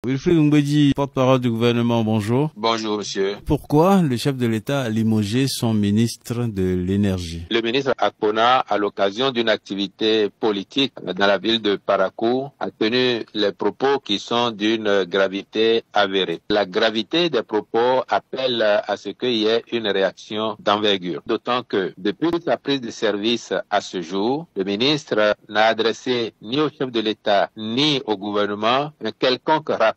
Wilfried Ngwedi, porte-parole du gouvernement, bonjour. Bonjour, monsieur. Pourquoi le chef de l'État a limogé son ministre de l'Énergie? Le ministre Akpona, à l'occasion d'une activité politique dans la ville de Parakou, a tenu les propos qui sont d'une gravité avérée. La gravité des propos appelle à ce qu'il y ait une réaction d'envergure. D'autant que, depuis sa prise de service à ce jour, le ministre n'a adressé ni au chef de l'État ni au gouvernement un quelconque rapport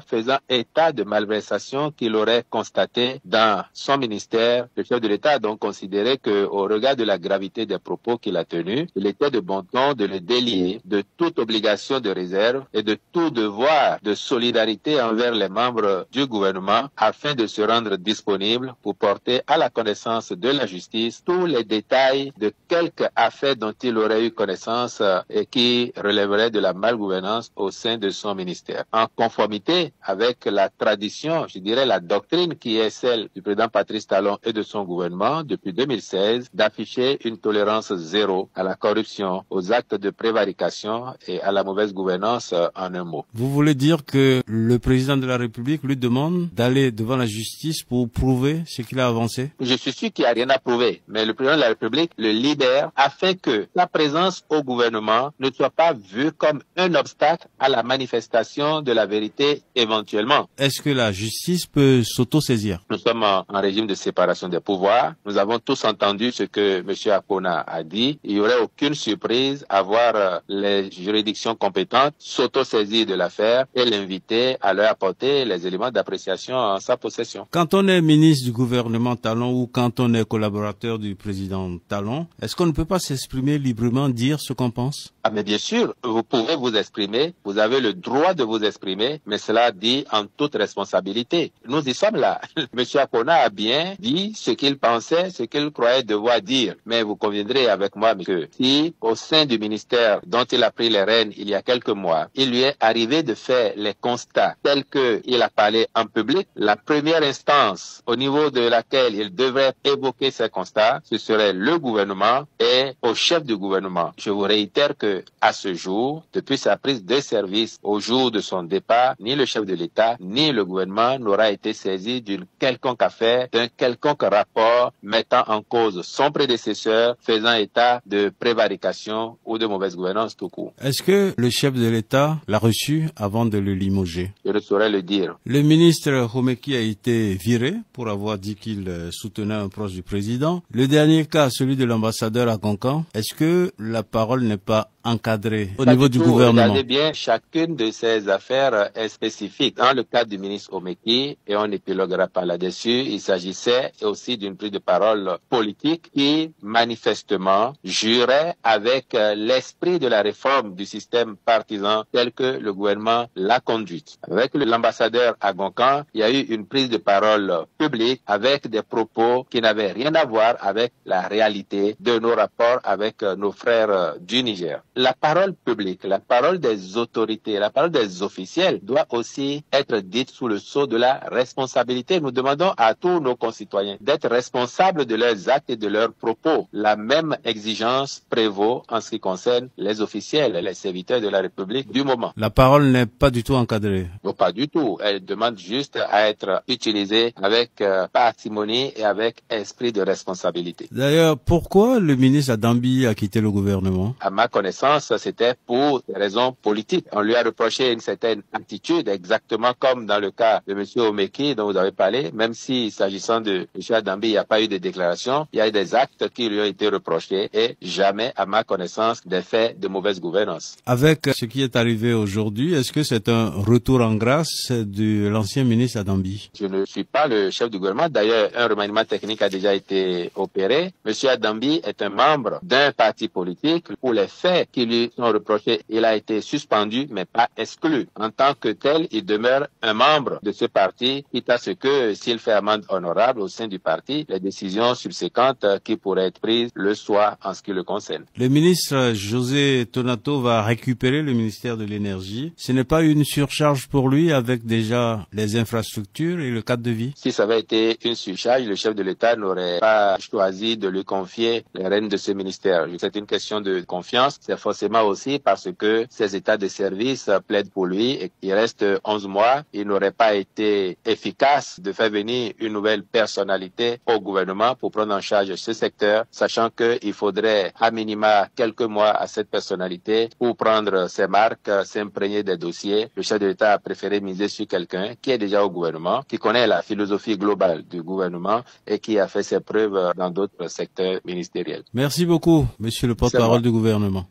faisant état de malversation qu'il aurait constaté dans son ministère. Le chef de l'État a donc considéré qu'au regard de la gravité des propos qu'il a tenus, il était de bon ton de le délier de toute obligation de réserve et de tout devoir de solidarité envers les membres du gouvernement afin de se rendre disponible pour porter à la connaissance de la justice tous les détails de quelques affaires dont il aurait eu connaissance et qui relèveraient de la malgouvernance au sein de son ministère. En conformité avec la tradition, je dirais la doctrine qui est celle du président Patrice Talon et de son gouvernement depuis 2016, d'afficher une tolérance zéro à la corruption, aux actes de prévarication et à la mauvaise gouvernance en un mot. Vous voulez dire que le président de la République lui demande d'aller devant la justice pour prouver ce qu'il a avancé? Je suis sûr qu'il n'y a rien à prouver, mais le président de la République le libère afin que sa présence au gouvernement ne soit pas vue comme un obstacle à la manifestation de la vérité éventuellement. Est-ce que la justice peut s'auto-saisir? Nous sommes en régime de séparation des pouvoirs. Nous avons tous entendu ce que M. Akpona a dit. Il n'y aurait aucune surprise à voir les juridictions compétentes s'auto-saisir de l'affaire et l'inviter à leur apporter les éléments d'appréciation en sa possession. Quand on est ministre du gouvernement Talon ou quand on est collaborateur du président Talon, est-ce qu'on ne peut pas s'exprimer librement, dire ce qu'on pense? Ah, mais bien sûr, vous pouvez vous exprimer, vous avez le droit de vous exprimer, mais cela dit en toute responsabilité. Nous y sommes là. Monsieur Akpona a bien dit ce qu'il pensait, ce qu'il croyait devoir dire. Mais vous conviendrez avec moi que si, au sein du ministère dont il a pris les rênes il y a quelques mois, il lui est arrivé de faire les constats tels qu'il a parlé en public, la première instance au niveau de laquelle il devrait évoquer ces constats, ce serait le gouvernement et au chef du gouvernement. Je vous réitère que à ce jour, depuis sa prise de service au jour de son départ, ni le chef de l'État, ni le gouvernement n'aura été saisi d'une quelconque affaire, d'un quelconque rapport mettant en cause son prédécesseur, faisant état de prévarication ou de mauvaise gouvernance tout court. Est-ce que le chef de l'État l'a reçu avant de le limoger? Je ne saurais le dire. Le ministre Homeki a été viré pour avoir dit qu'il soutenait un proche du président. Le dernier cas, celui de l'ambassadeur à Goncan, est-ce que la parole n'est pas encadrée au niveau du gouvernement? Regardez bien, chacune de ces affaires est spécifique. Dans le cas du ministre Homeki, et on n'épiloguera pas là-dessus, il s'agissait aussi d'une prise de parole politique qui, manifestement, jurait avec l'esprit de la réforme du système partisan tel que le gouvernement l'a conduite. Avec l'ambassadeur à Goncan, il y a eu une prise de parole publique avec des propos qui n'avaient rien à voir avec la réalité de nos rapports avec nos frères du Niger. La parole publique, la parole des autorités, la parole des officiels doit aussi être dite sous le sceau de la responsabilité. Nous demandons à tous nos concitoyens d'être responsables de leurs actes et de leurs propos. La même exigence prévaut en ce qui concerne les officiels, les serviteurs de la République du moment. La parole n'est pas du tout encadrée. Non, pas du tout. Elle demande juste à être utilisée avec parcimonie et avec esprit de responsabilité. D'ailleurs, pourquoi le ministre Adambi a quitté le gouvernement? À ma connaissance, c'était pour des raisons politiques. On lui a reproché une certaine attitude, exactement comme dans le cas de M. Homeki dont vous avez parlé, même si s'agissant de M. Adambi, il n'y a pas eu de déclaration, il y a eu des actes qui lui ont été reprochés et jamais, à ma connaissance, des faits de mauvaise gouvernance. Avec ce qui est arrivé aujourd'hui, est-ce que c'est un retour en grâce de l'ancien ministre Adambi? Je ne suis pas le chef du gouvernement. D'ailleurs, un remaniement technique a déjà été opéré. M. Adambi est un membre d'un parti politique. Pour les faits qui lui sont reprochés, il a été suspendu, mais pas exclu. En tant que tel, il demeure un membre de ce parti, quitte à ce que, s'il fait amende honorable au sein du parti, les décisions subséquentes qui pourraient être prises le soient en ce qui le concerne. Le ministre José Tonato va récupérer le ministère de l'Énergie. Ce n'est pas une surcharge pour lui avec déjà les infrastructures et le cadre de vie? Si ça avait été une surcharge, le chef de l'État n'aurait pas choisi de lui confier les rênes de ce ministère. C'est une question de confiance. C'est forcément aussi parce que ses états de service plaident pour lui et qu'il reste 11 mois. Il n'aurait pas été efficace de faire venir une nouvelle personnalité au gouvernement pour prendre en charge ce secteur, sachant qu'il faudrait à minima quelques mois à cette personnalité pour prendre ses marques, s'imprégner des dossiers. Le chef de l'État a préféré miser sur quelqu'un qui est déjà au gouvernement, qui connaît la philosophie globale du gouvernement et qui a fait ses preuves dans d'autres secteurs ministériels. Merci beaucoup, monsieur le porte-parole du gouvernement.